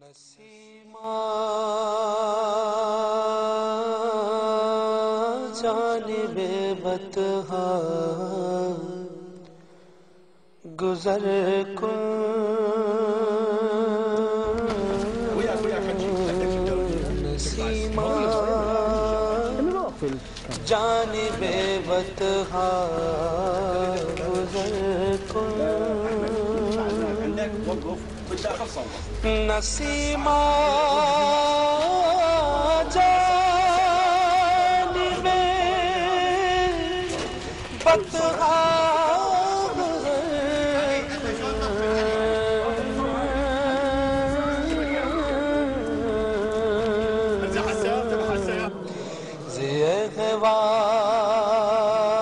نسیمہ جانب بطحا گزر کن نسیمہ جانب بطحا گزر کن نسیمہ جانب بطحا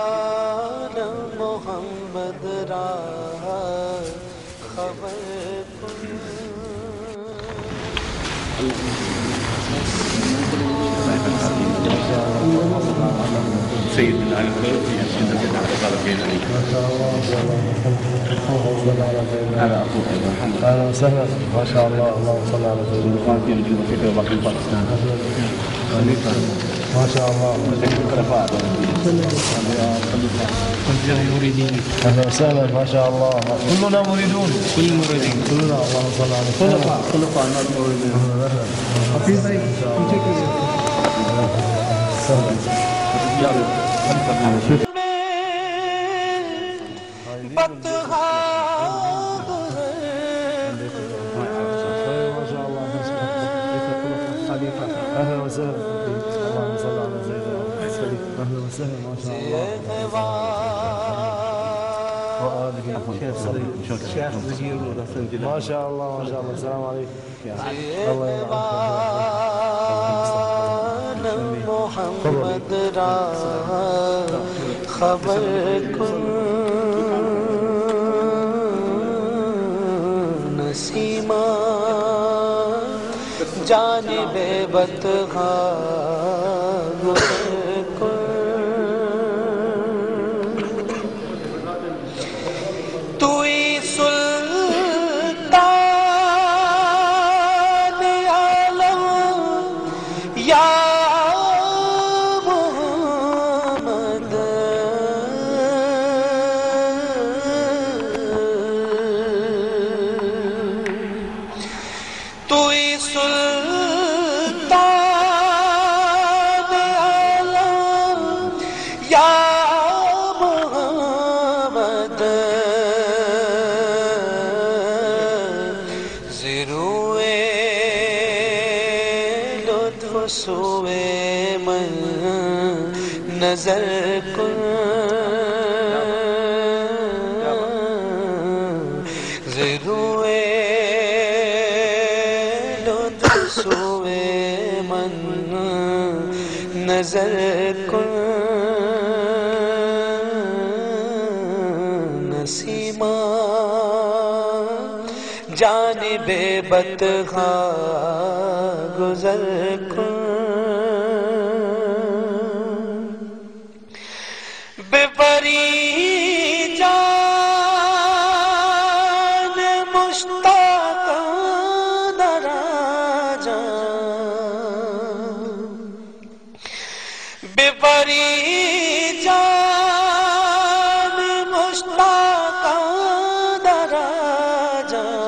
زیغوار محمد را خبر سيد من آل الخير في أسئلة الاعتقاد بين عليك. هذا أخوك محمد. أهلا وسهلا ما شاء الله اللهم صل على سيدنا القرآن في نجوم الفكر وباقي باكستان. ما شاء الله. الخلفاء أهلا وسهلا ما شاء الله كلنا مريدون كل مريدين كلنا اللهم صل على سيدنا خلفاء الناس موجودين. أهلا وسهلا اللهم صل على سيدنا أهلا وسهلا ما شاء الله وآله ما شاء الله ما شاء الله السلام عليكم الله محمد را خبر کن نسیمہ جانب بطحا گزر کن توئی سلطان عالم یا سوئے من نظر کن ضروئے لطف سوئے من نظر کن نسیمہ جانب بطحا گزر کن بے پری جان مشتاق درا جان بے پری جان مشتاق درا جان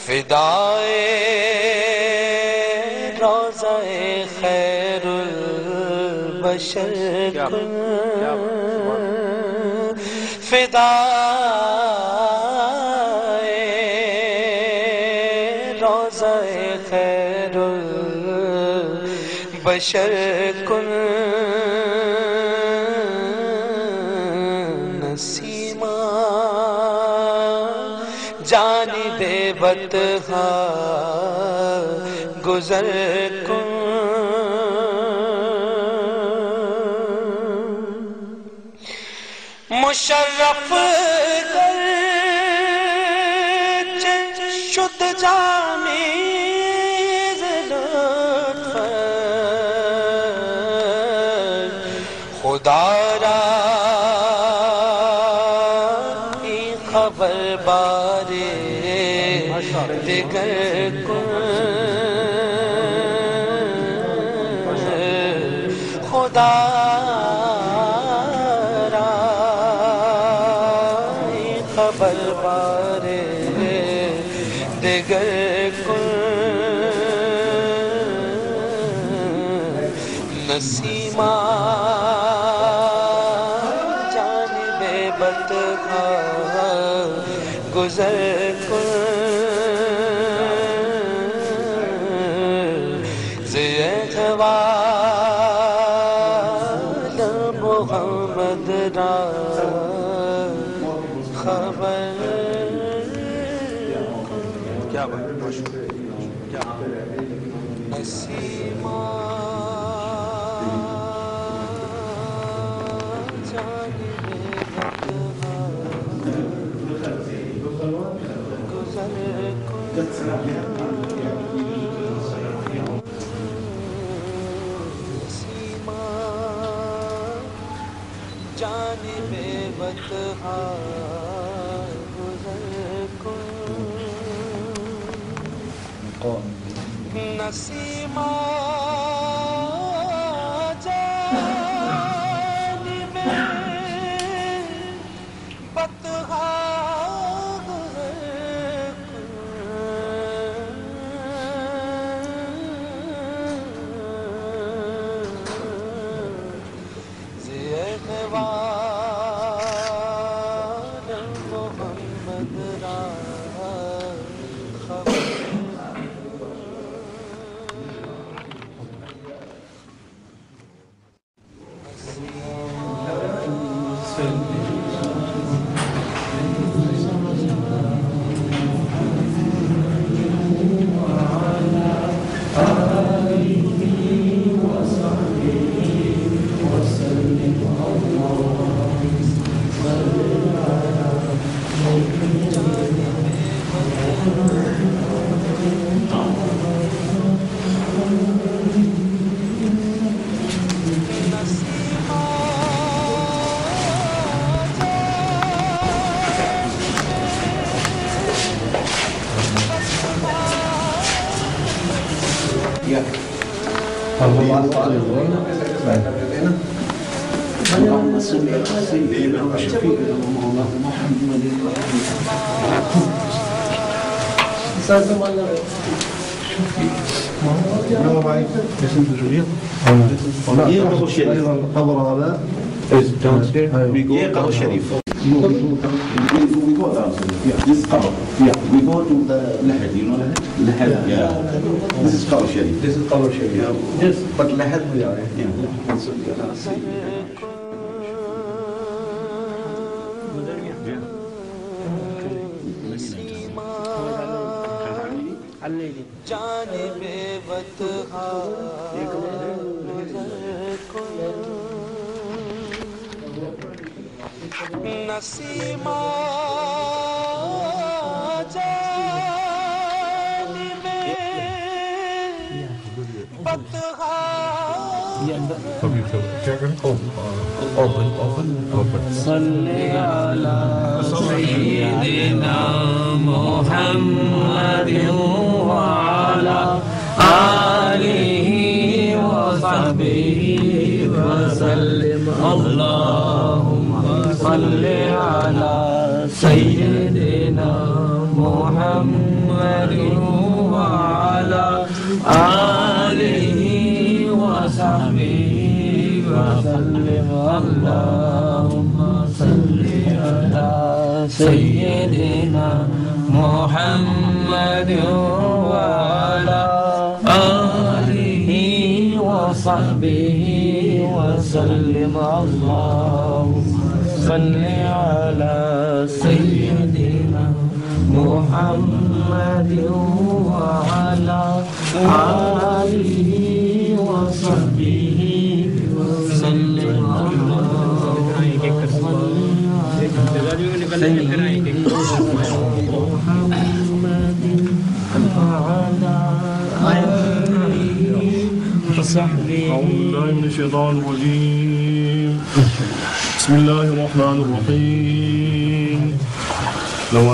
فدائے روضہ خیر البشر کن فدائے روضہ خیر البشر کن نسیمہ جانب بطحا گزر کن مشرف گرچہ شد جامی لطف خدا را خبر با بار دیگر خدا را خبر بار دیگر نسیمہ جانب بدخواہ گزر زیتوال محمد را خبر کیا نسیمہ جانب بطحا گزر کن نسیمہ جانب بطحا گزر اللهم صل على سيدنا وشفيعنا ومولانا محمد Is downstairs? We go Qabr Sharif. We go downstairs. Yeah, this is Qabr. Yeah, we go to the Lahad. You know Lahad? Yeah. This is Qabr Sharif. This is Qabr Sharif. Yeah. Yes, but Lahad we are. Yeah. جانب بطحا نسیمہ جانب بطحا صلی علی سیدنا محمد وعلی آلہ وصحبہ وسلم اللہم صلی علی سیدنا محمد وعلی آلہ وصحبہ وسلم اللہم صلی علی سیدنا محمد وعلی آلہ وصحبہ وسلم اللہم صلی علی سیدنا محمد وعلی آلہ وصحبہ وسلم أعوذ بالله من الشيطان الرجيم بسم الله الرحمن الرحيم لو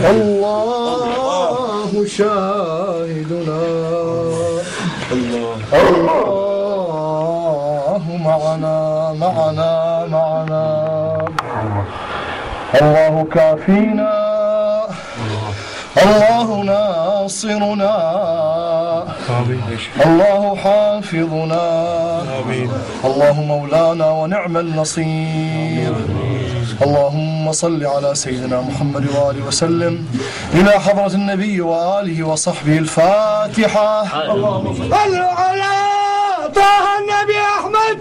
الله شاهدنا الله معنا الله كافينا الله ناصرنا الله حافظنا الله مولانا ونعم النصير. اللهم صل على سيدنا محمد وآله وسلم إلى حضرة النبي وآله وصحبه الفاتحة. اللهم صل على طه النبي أحمد.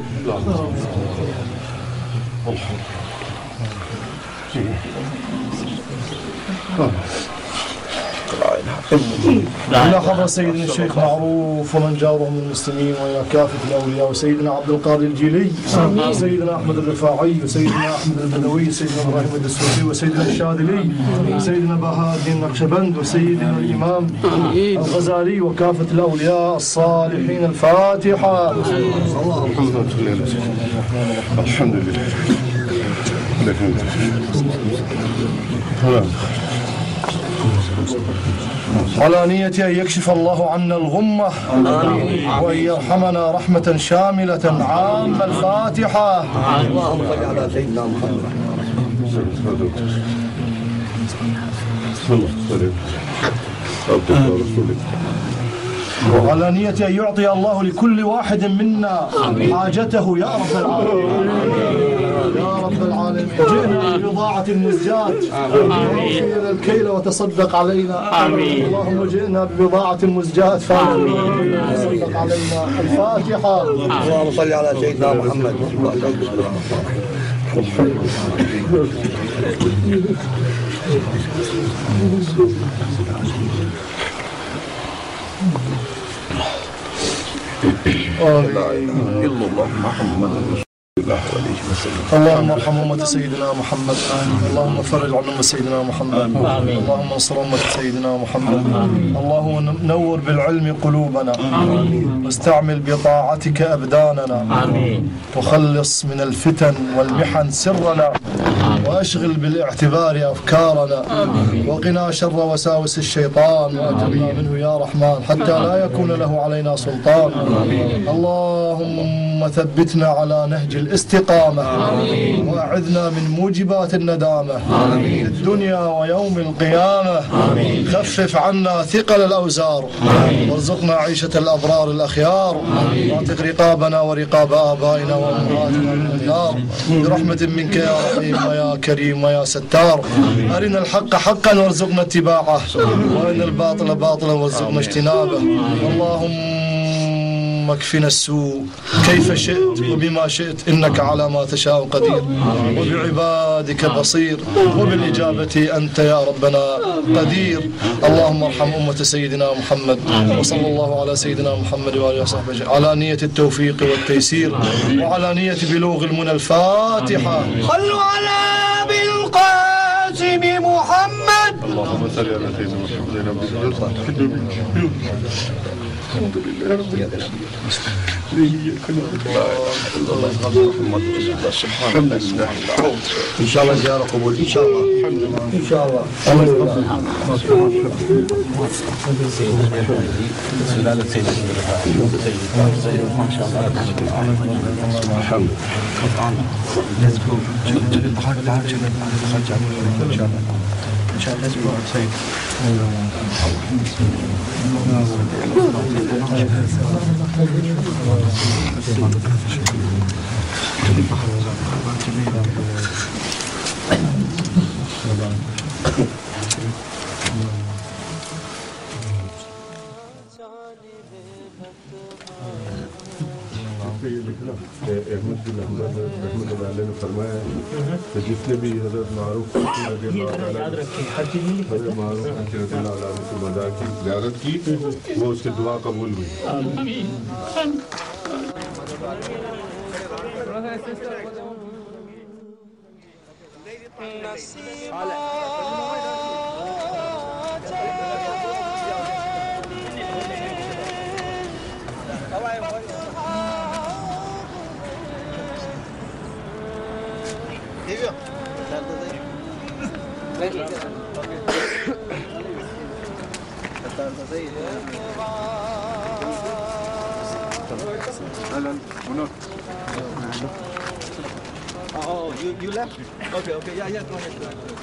إلى حضرة سيدنا الشيخ معروف ومن جاوره من المسلمين وإلى كافة الأولياء وسيدنا عبد القادر الجيلي وسيدنا أحمد الرفاعي وسيدنا أحمد البدوي وسيدنا إبراهيم الدسوقي وسيدنا الشاذلي وسيدنا بهاء الدين النقشبند وسيدنا الإمام الغزالي وكافة الأولياء الصالحين. الفاتحة. الحمد لله. على نية أن يكشف الله عنا الغمة وأن يرحمنا رحمة شاملة عامة. الفاتحة. اللهم صل على سيدنا محمد. وعلى نية أن يعطي الله لكل واحد منا حاجته يا رب العالمين. يا رب العالمين. جئنا ببضاعة مزجاة واغفر الكيل وتصدق علينا. اللهم جئنا ببضاعة مزجاة وتصدق علينا. الفاتحة. اللهم صل على سيدنا محمد. اللهم ارحم أمة سيدنا محمد. اللهم فرج عن أمة سيدنا محمد. اللهم انصر أمة سيدنا محمد. اللهم نور بالعلم قلوبنا واستعمل بطاعتك أبداننا وخلص من الفتن والمحن سرنا وأشغل بالاعتبار أفكارنا وقنا شر وساوس الشيطان وأجرنا منه يا رحمن حتى لا يكون له علينا سلطان. اللهم ثبتنا على نهج الاستقامة وأعذنا من موجبات الندامة في الدنيا ويوم القيامة. خفف عنا ثقل الأوزار وارزقنا عيشة الأبرار الأخيار. واعتق رقابنا ورقاب آبائنا وأمهاتنا من النار برحمة منك يا رحيم ويا كريم ويا ستار. أرنا الحق حقا وارزقنا اتباعه وأرنا الباطل باطلا وارزقنا اجتنابه. اللهم اكفنا السوء كيف شئت وبما شئت إنك على ما تشاء قدير وبعبادك بصير وبالإجابة أنت يا ربنا قدير. اللهم ارحم أمة سيدنا محمد وصلى الله على سيدنا محمد وآله وصحبه على نية التوفيق والتيسير وعلى نية بلوغ المنى. الفاتحة. صلوا على أبي القاسم محمد. اللهم صل على سيدنا محمد. الحمد لله رب العالمين. إن شاء الله زيارة قبول إن شاء الله. إن شاء الله. سلالة سيدنا ما شاء الله. الحمد ने फरमाया कि जितने भी हज़रत मारूफ की मज़ार की ज़ियारत की वो उसकी दुआ कबूल हुई। Thank you. Oh, you left? Okay, yeah, go ahead.